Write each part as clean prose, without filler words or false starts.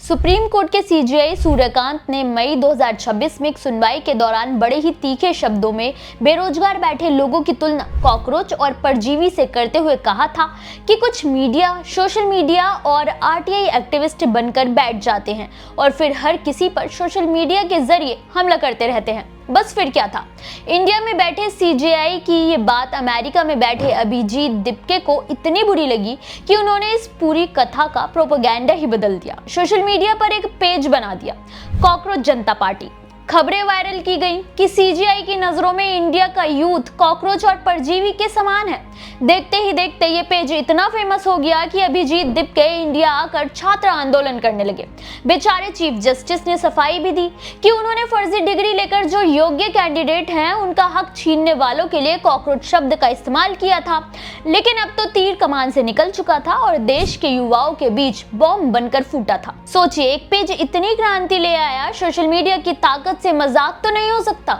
Supreme court के CJI Suryakant ने मई 2026 में एक सुनवाई के दौरान बड़े ही तीखे शब्दों में बेरोजगार बैठे लोगों की तुलना कॉकरोच और परजीवी से करते हुए कहा था कि कुछ मीडिया, सोशल मीडिया और आरटीआई एक्टिविस्ट बनकर बैठ जाते हैं और फिर हर किसी पर सोशल मीडिया के जरिए हमला करते रहते हैं। बस फिर क्या था? इंडिया में बैठे सीजेआई की ये बात अमेरिका में बैठे अभिजीत दिपके को इतनी बुरी लगी कि उन्होंने इस पूरी कथा का प्रोपेगेंडा ही बदल दिया। सोशल मीडिया पर एक पेज बना दिया, कॉकरोच जनता पार्टी। खबरें वायरल की गई कि सीजेआई की नजरों में इंडिया का यूथ कॉकरोच और परजीवी के समान है। देखते ही देखते ये पेज इतना फेमस हो गया कि अभिजीत दिपके इंडिया आकर छात्र आंदोलन करने लगे। बेचारे चीफ जस्टिस ने सफाई भी दी कि उन्होंने फर्जी डिग्री लेकर जो योग्य कैंडिडेट हैं उनका हक छीनने वालों के लिए कॉकरोच शब्द का इस्तेमाल किया था। लेकिन अब तो तीर कमान से निकल चुका था और देश के युवाओं के बीच बॉम्ब बनकर फूटा था। सोचिए, एक पेज इतनी क्रांति ले आया। सोशल मीडिया की ताकत से मजाक तो नहीं हो सकता,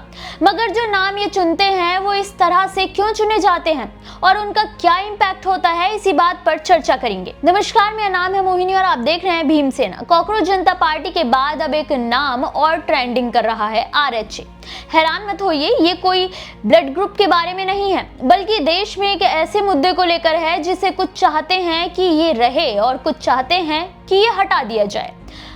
मगर जो नाम ये चुनते हैं वो इस तरह से क्यों चुने जाते हैं और उनका क्या इम्पैक्ट होता है, इसी बात पर चर्चा करेंगे। नमस्कार, मेरा नाम है मोहिनी और आप देख रहे हैं भीमसेना। कॉकरोच जनता पार्टी के बाद अब एक नाम और ट्रेंडिंग कर रहा है, आरएचए। हैरान मत होइए, ये कोई ब्लड ग्रुप के बारे में नहीं है, बल्कि देश में एक ऐसे मुद्दे को लेकर है जिसे कुछ चाहते हैं कि ये रहे और कुछ चाहते हैं कि ये हटा दिया जाए।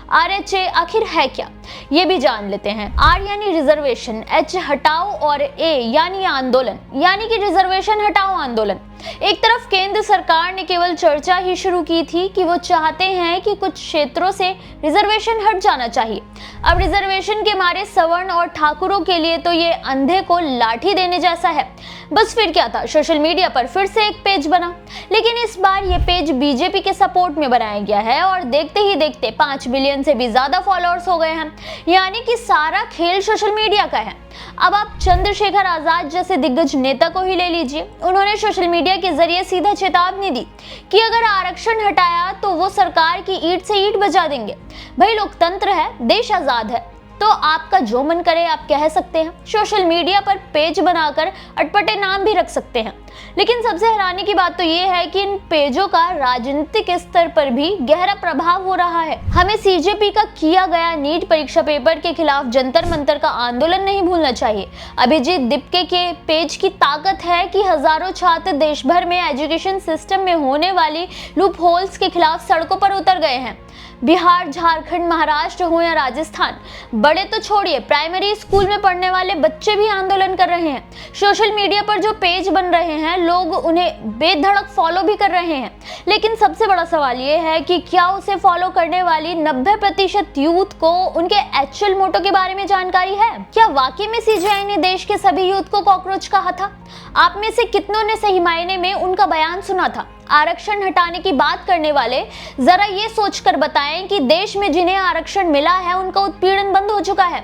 आरएचए आखिर है क्या, ये भी जान लेते हैं। आर यानी रिजर्वेशन, एच हटाओ और ए यानी आंदोलन, यानी कि रिजर्वेशन हटाओ आंदोलन। एक तरफ केंद्र सरकार ने केवल चर्चा ही शुरू की थी कि वो चाहते हैं कि कुछ क्षेत्रों से रिजर्वेशन हट जाना चाहिए। अब रिजर्वेशन के मारे सवर्ण और ठाकुरों के लिए तो ये अंधे को लाठी देने जैसा है। बस फिर क्या था, सोशल मीडिया पर फिर से एक पेज बना, लेकिन इस बार ये पेज बीजेपी के सपोर्ट में बनाया गया है और देखते ही देखते 5 मिलियन से भी ज्यादा फॉलोअर्स हो गए हैं। यानी कि सारा खेल सोशल मीडिया का है। अब आप चंद्रशेखर आजाद जैसे दिग्गज नेता को ही ले लीजिए, उन्होंने सोशल मीडिया के जरिए सीधा चेतावनी दी कि अगर आरक्षण हटाया तो वो सरकार की ईंट से ईंट बजा देंगे। भाई, लोकतंत्र है, देश आजाद है, तो आपका जो मन करे आप कह सकते हैं। सोशल मीडिया पर पेज बनाकर अटपटे नाम भी रख सकते हैं। लेकिन सबसे हैरानी की बात तो ये है कि इन पेजों का राजनीतिक स्तर पर भी गहरा प्रभाव हो रहा है। हमें सीजेपी का किया गया नीट परीक्षा पेपर के खिलाफ जंतर मंतर का आंदोलन नहीं भूलना चाहिए। अभिजीत दिपके के पेज की ताकत है कि हजारों छात्र देश भर में एजुकेशन सिस्टम में होने वाली लूप होल्स के खिलाफ सड़कों पर उतर गए हैं। बिहार, झारखंड, महाराष्ट्र हो या राजस्थान, बड़े तो छोड़िए, प्राइमरी स्कूल में पढ़ने वाले बच्चे भी आंदोलन कर रहे हैं। सोशल मीडिया पर जो पेज बन रहे हैं, लोग उन्हें बेधड़क फॉलो भी कर रहे हैं। लेकिन सबसे बड़ा सवाल ये है कि क्या उसे फॉलो करने वाली 90% यूथ को उनके एक्चुअल मोटो के बारे में जानकारी है? क्या वाकई में सीजेआई ने देश के सभी यूथ को कॉकरोच कहा था? आप में से कितनों ने सही मायने में उनका बयान सुना था? आरक्षण हटाने की बात करने वाले जरा ये सोचकर बताएं कि देश में जिन्हें आरक्षण मिला है उनका उत्पीड़न बंद हो चुका है।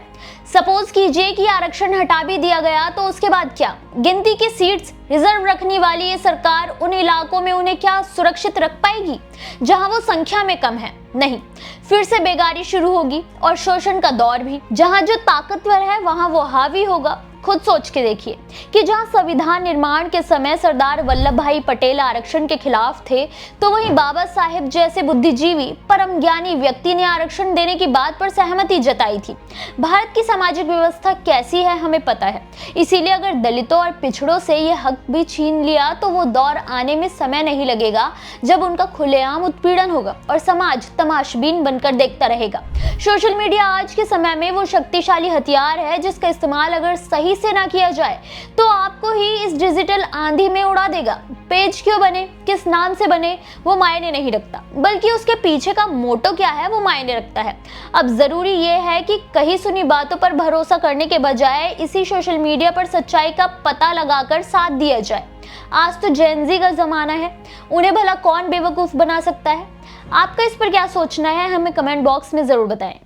सपोज कीजिए कि आरक्षण हटा भी दिया गया, तो उसके बाद क्या? गिनती की सीट्स रिजर्व रखने वाली ये सरकार उन इलाकों में उन्हें क्या सुरक्षित रख पाएगी जहां वो संख्या में कम है? नहीं, फिर से बेगारी शुरू होगी और शोषण का दौर भी। जहां जो ताकतवर है वहां वो हावी होगा। खुद सोच के देखिए कि जहां संविधान निर्माण के समय सरदार वल्लभ भाई पटेल आरक्षण के खिलाफ थे, तो वहीं बाबा साहेब जैसे बुद्धिजीवी परम ज्ञानी व्यक्ति ने आरक्षण देने की बात पर सहमति जताई थी। भारत की सामाजिक व्यवस्था कैसी है हमें पता है, इसीलिए अगर दलितों और पिछड़ों से ये हक भी छीन लिया तो वो दौर आने में समय नहीं लगेगा जब उनका खुलेआम उत्पीड़न होगा और समाज तमाशबीन बनकर देखता रहेगा। सोशल मीडिया आज के समय में वो शक्तिशाली हथियार है जिसका इस्तेमाल अगर सही से ना किया जाए तो आपको ही इस डिजिटल आंधी में उड़ा देगा। पेज क्यों बने, किस नाम से बने, वो मायने नहीं रखता, बल्कि उसके पीछे का मोटो क्या है वो मायने रखता है। अब जरूरी ये है कि कहीं सुनी बातों पर भरोसा करने के बजाय इसी सोशल मीडिया पर सच्चाई का पता लगाकर साथ दिया जाए। आज तो जेनजी का जमाना है, उन्हें भला कौन बेवकूफ बना सकता है? आपका इस पर क्या सोचना है, हमें कमेंट बॉक्स में जरूर बताएं।